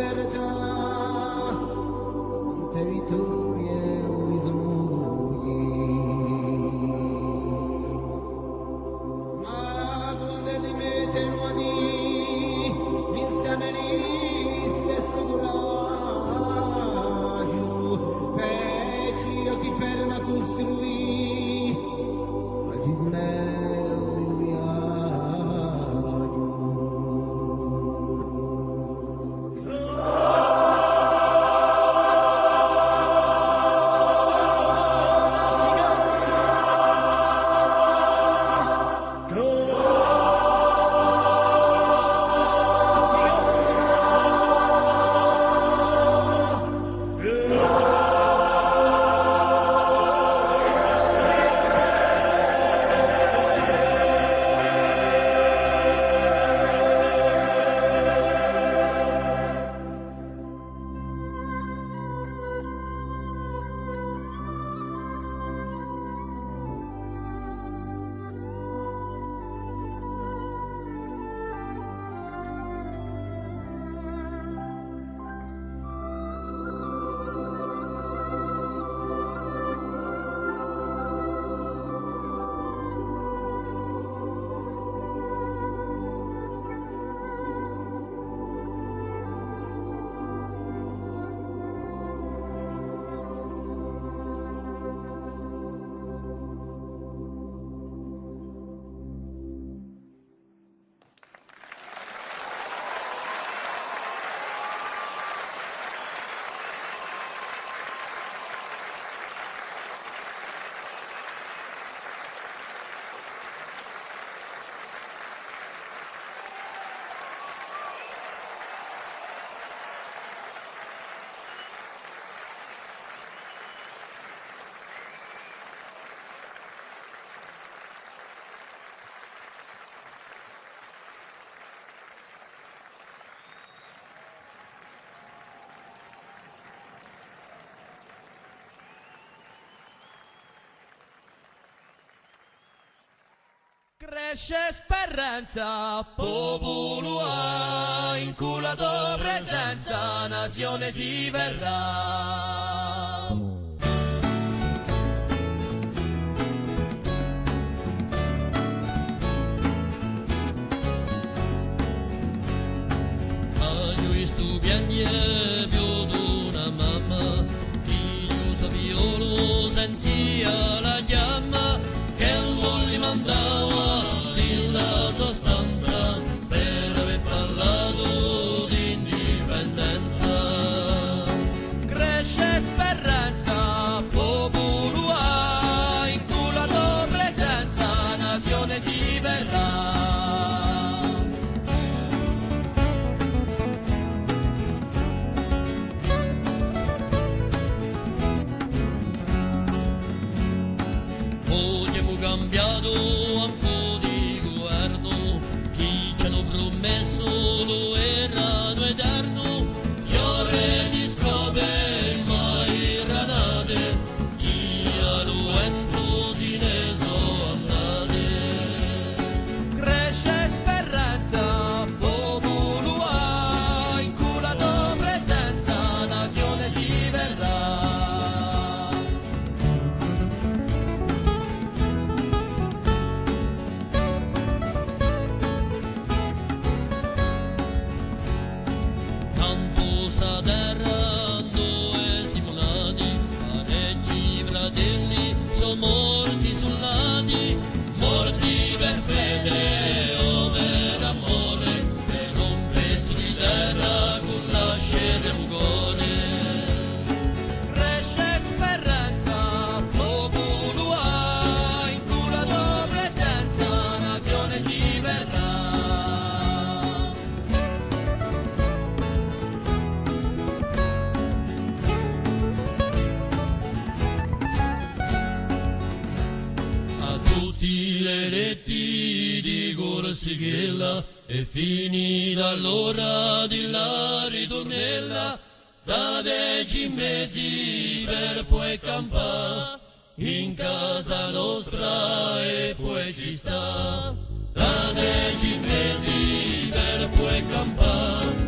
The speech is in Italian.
libertà, un territorio e bisogni. Ma quando li mettono a dire, insieme gli stesso coraggio, peci io ti fermo a costruire, fragile. Cresce speranza, popolo ha, in culla tua presenza, nazione si verrà. Agli stupienti più d'una mamma, figlio sapiolo sentia la chiama, che non li mandava. Si verrà. Oggi abbiamo cambiato un po' di governo, chi ci hanno promesso lo erano eterno, fiore di scope mai granate, chi a lo entro si ne so andate. Morti soldati, morti per fede o per amore, che non preso di terra con l'asce del cuore. Cresce speranza, popolo ha, in cura tua presenza, nazione si verrà. Tutti le eletti di Corsichella è finita l'ora di la ritornella, da 10 mesi per poi campare in casa nostra e poi ci sta, da 10 mesi per poi campare